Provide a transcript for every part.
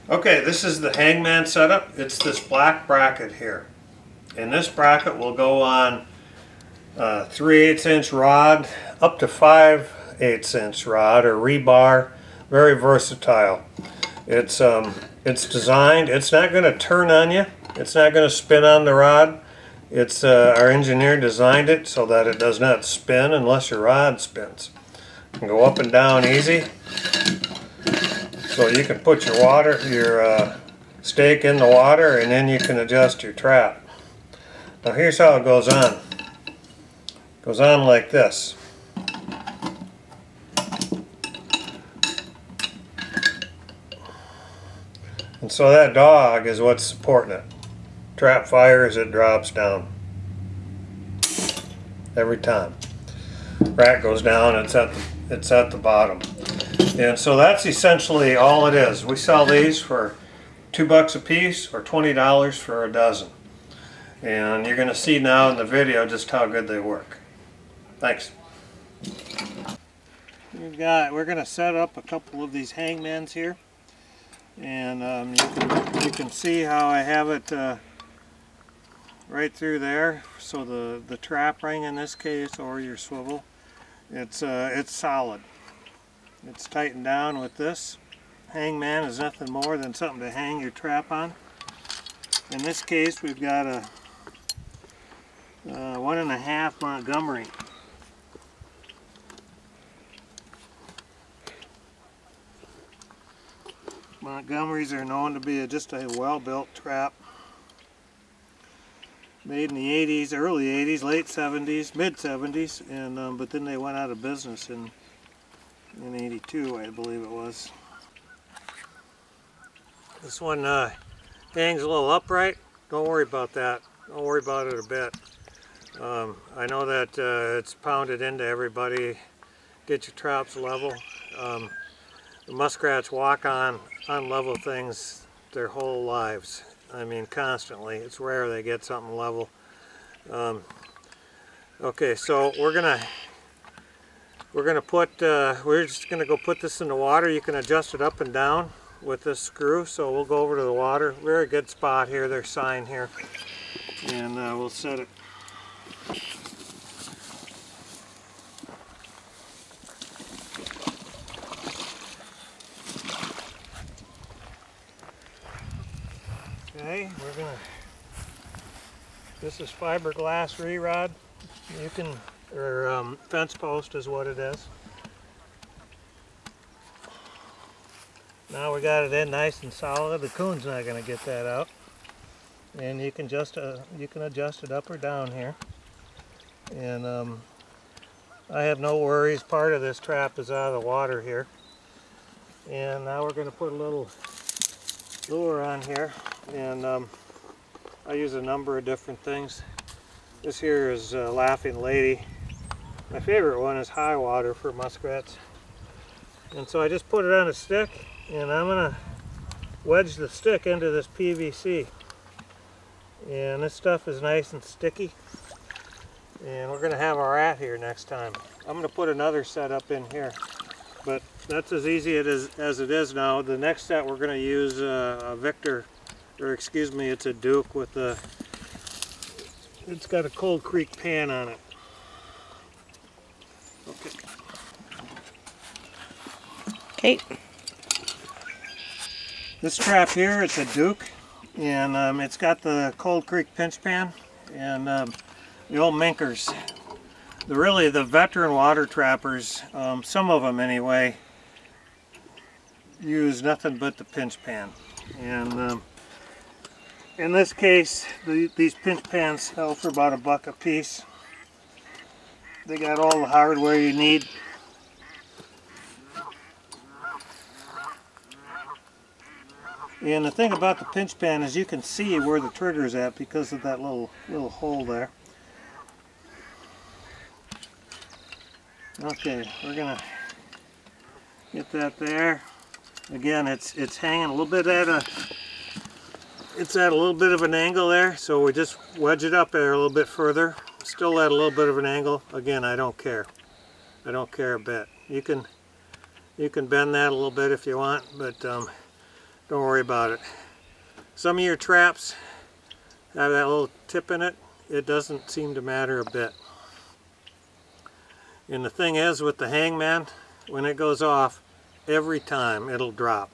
Okay, this is the Hangman setup. It's this black bracket here. And this bracket will go on 3/8 inch rod up to 5/8 inch rod or rebar. Very versatile. It's designed, it's not going to turn on you. It's not going to spin on the rod. It's our engineer designed it so that it does not spin unless your rod spins. You can go up and down easy. So you can put your stake in the water, and then you can adjust your trap. Now here's how it goes on. It goes on like this. And so that dog is what's supporting it. Trap fires, it drops down. Every time. Rat goes down, it's at the bottom. And so that's essentially all it is. We sell these for $2 a piece or $20 for a dozen. And you're going to see now in the video just how good they work. Thanks. We're going to set up a couple of these hangmans here. And you can see how I have it right through there. So the trap ring in this case, or your swivel, it's solid. It's tightened down with this. Hangman is nothing more than something to hang your trap on. In this case, we've got a 1.5 Montgomery. Montgomerys are known to be just a well-built trap. Made in the 80s, early 80s, late 70s, mid 70s, and but then they went out of business in 82, I believe it was. This one hangs a little upright. Don't worry about that. Don't worry about it a bit. I know that it's pounded into everybody. Get your traps level. The muskrats walk on level things their whole lives. I mean, constantly. It's rare they get something level. Okay, so we're just gonna go put this in the water. You can adjust it up and down with this screw. So we'll go over to the water. Very good spot here. There's sign here, and we'll set it. Okay, this is fiberglass re-rod. You can, or fence post is what it is. Now we got it in nice and solid. The coon's not going to get that out. And you can adjust it up or down here. And I have no worries. Part of this trap is out of the water here. And now we're going to put a little lure on here. And I use a number of different things. This here is Laughing Lady. My favorite one is High Water for muskrats. And so I just put it on a stick, and I'm going to wedge the stick into this PVC. And this stuff is nice and sticky. And we're going to have our rat here next time. I'm going to put another setup in here. But that's as easy as it is now. The next set we're going to use a Victor, or excuse me, it's a Duke with a, it's got a Cold Creek pan on it. Okay. This trap here, it's a Duke, and it's got the Cold Creek pinch pan and the old minkers. The veteran water trappers, some of them anyway, use nothing but the pinch pan. And in this case, these pinch pans sell for about $1 a piece. They got all the hardware you need. And the thing about the pinch pan is you can see where the trigger is at because of that little hole there. Okay, we're gonna get that there. Again, it's hanging a little bit at a little bit of an angle there, so we just wedge it up there a little bit further. Still at a little bit of an angle. Again, I don't care. I don't care a bit. You can bend that a little bit if you want, but don't worry about it. Some of your traps have that little tip in it. It doesn't seem to matter a bit. And the thing is with the Hangman, when it goes off, every time it'll drop.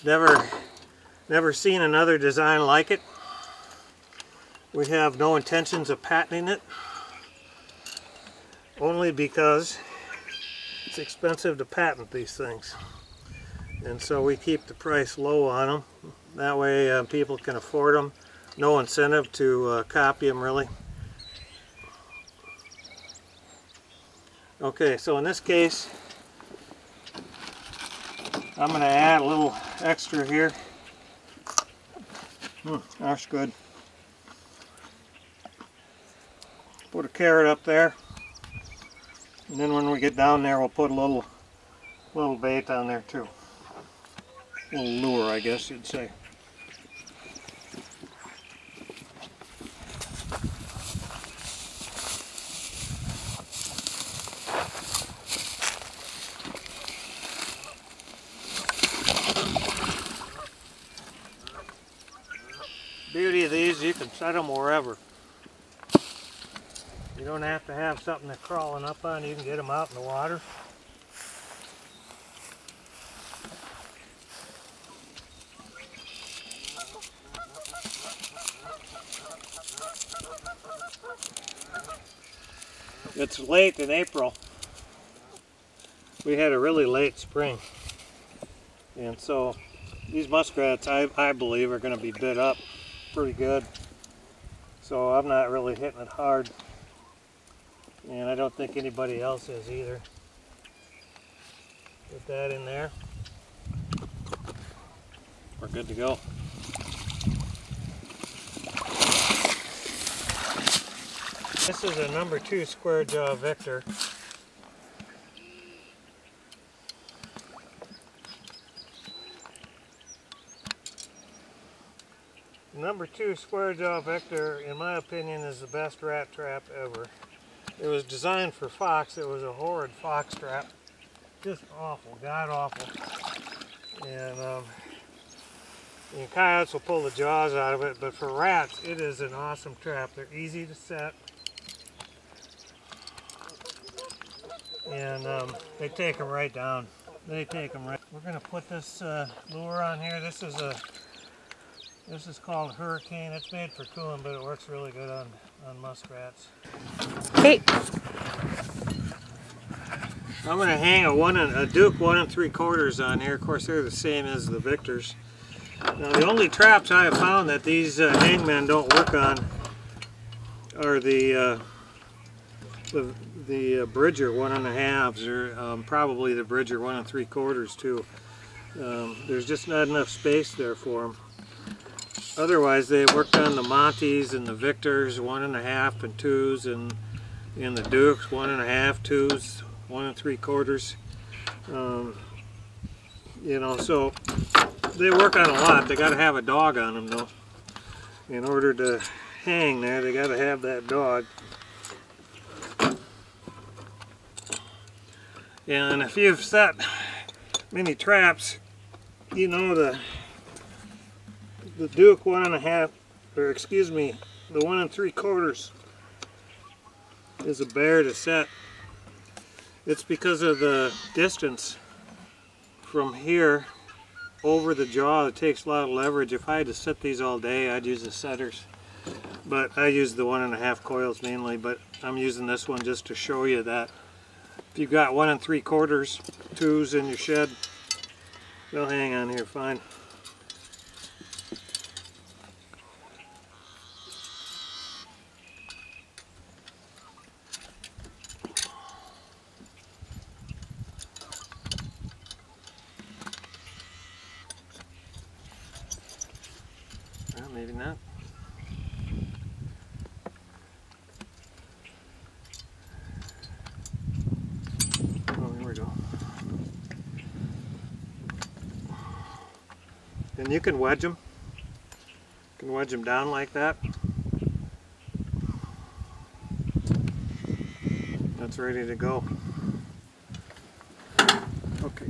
Never seen another design like it. We have no intentions of patenting it, only because it's expensive to patent these things. And so we keep the price low on them. That way people can afford them. No incentive to copy them really. Okay, so in this case, I'm going to add a little extra here. That's good. Put a carrot up there. And then when we get down there, we'll put a little bait on there too. A little lure, I guess you'd say. Beauty of these, you can set them wherever. You don't have to have something that's crawling up on. You can get them out in the water. It's late in April. We had a really late spring. And so these muskrats, I believe, are going to be bit up pretty good. So I'm not really hitting it hard. And I don't think anybody else is either. Put that in there. We're good to go. This is a number 2 square jaw Victor. Number 2 square jaw Victor, in my opinion, is the best rat trap ever. It was designed for fox. It was a horrid fox trap. Just awful, god awful. And coyotes will pull the jaws out of it, but for rats, it is an awesome trap. They're easy to set. And they take them right down. They take them right. We're going to put this lure on here. This is called Hurricane. It's made for coon, but it works really good on muskrats. Hey. I'm going to hang a Duke 1 3/4 on here. Of course, they're the same as the Victors. Now, the only traps I have found that these Hangmen don't work on are the Bridger 1 1/2s, or probably the Bridger 1 3/4 too. There's just not enough space there for them. Otherwise, they worked on the Montes and the Victors 1 1/2 and 2s, and the Dukes 1 1/2, 2s, 1 3/4. You know, so they work on a lot. They got to have a dog on them though. In order to hang there, they got to have that dog. And if you've set many traps, you know the Duke 1 1/2, or excuse me, the 1 3/4 is a bear to set. It's because of the distance from here over the jaw. It takes a lot of leverage. If I had to set these all day, I'd use the setters. But I use the 1 1/2 coils mainly, but I'm using this one just to show you that if you've got 1 3/4 2s in your shed, they'll hang on here fine. Well, maybe not. And you can wedge them. You can wedge them down like that. That's ready to go. Okay.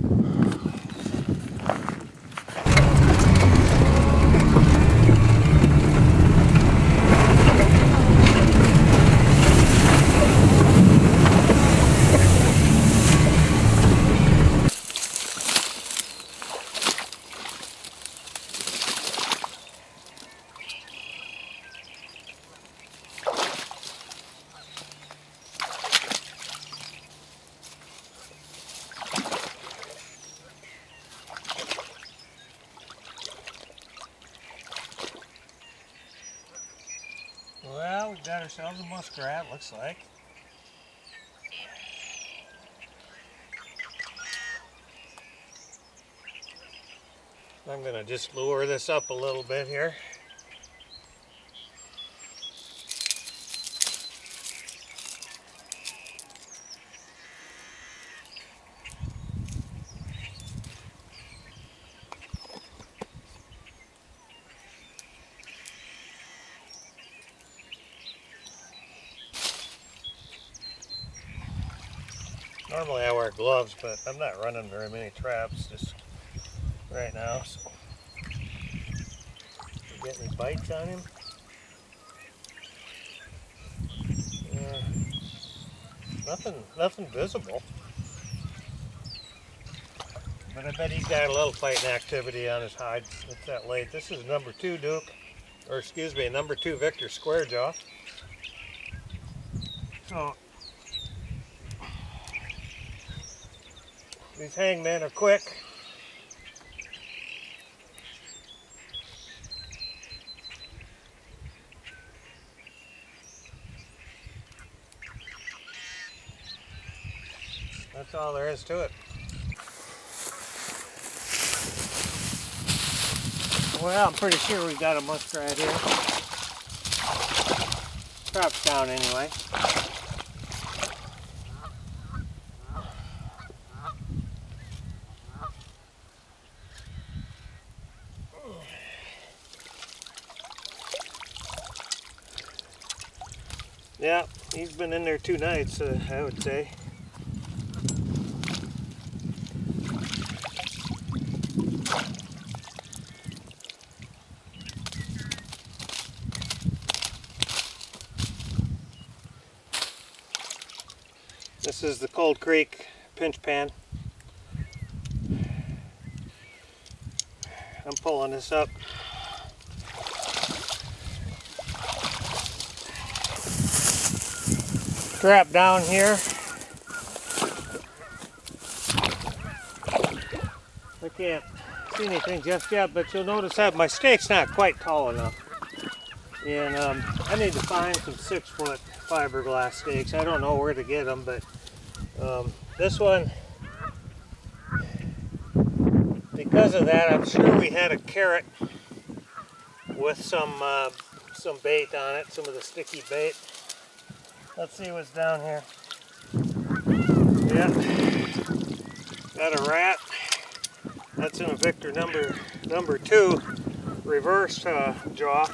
Well, we've got ourselves a muskrat, looks like. I'm going to just lure this up a little bit here. Normally I wear gloves, but I'm not running very many traps just right now. So, you get any bites on him? Nothing visible. But I bet he's got a little fighting activity on his hide. It's that late. This is number 2 Duke, or excuse me, number 2 Victor Square Jaw. So these hangmen are quick. That's all there is to it. Well, I'm pretty sure we've got a muskrat here. Trap's down anyway. Yeah, he's been in there 2 nights, I would say. This is the Cold Creek pinch pan. I'm pulling this up. Trap down here. I can't see anything just yet, but you'll notice that my stake's not quite tall enough. And I need to find some 6-foot fiberglass stakes. I don't know where to get them, but this one, because of that, I'm sure we had a carrot with some bait on it, some of the sticky bait. Let's see what's down here. Yeah, got a rat. That's in a Victor number 2 reverse jaw.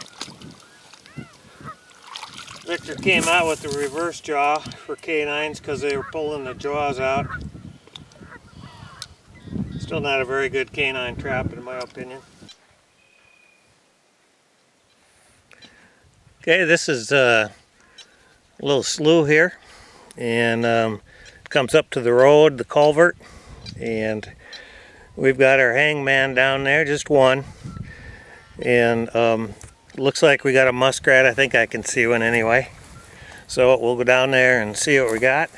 Victor came out with the reverse jaw for canines because they were pulling the jaws out. Still not a very good canine trap in my opinion. Okay, this is a little slough here, and comes up to the road, the culvert, and we've got our hangman down there, just one, and looks like we got a muskrat. I think I can see one anyway. So we'll go down there and see what we got.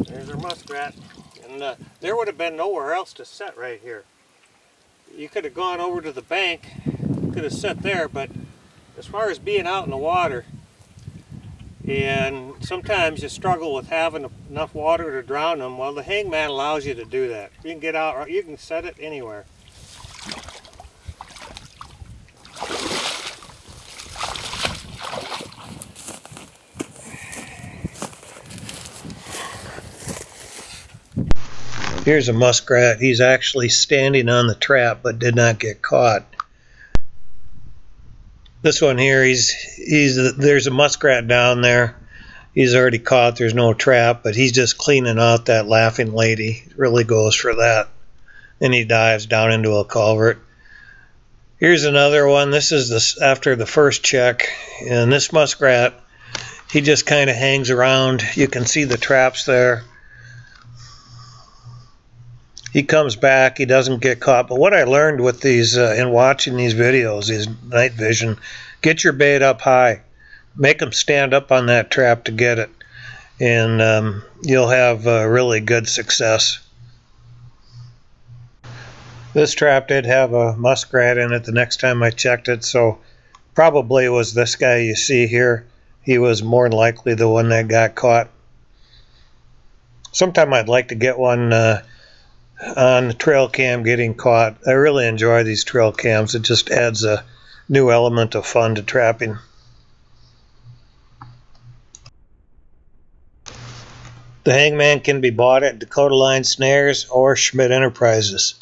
There's our muskrat. And there would have been nowhere else to set right here. You could have gone over to the bank, could have set there, but as far as being out in the water, and sometimes you struggle with having enough water to drown them. Well, the hangman allows you to do that. You can get out, you can set it anywhere. Here's a muskrat. He's actually standing on the trap but did not get caught. This one here, there's a muskrat down there. He's already caught. There's no trap, but he's just cleaning out that laughing lady. Really goes for that. And he dives down into a culvert. Here's another one. This is after the first check, and this muskrat, he just kind of hangs around. You can see the traps there. He comes back, he doesn't get caught. But what I learned with these, in watching these videos, is night vision. Get your bait up high. Make them stand up on that trap to get it. And you'll have really good success. This trap did have a muskrat in it the next time I checked it, so probably it was this guy you see here. He was more than likely the one that got caught. Sometime I'd like to get one on the trail cam getting caught. I really enjoy these trail cams. It just adds a new element of fun to trapping. The Hangman can be bought at Dakotaline Snares or Schmidt Enterprises.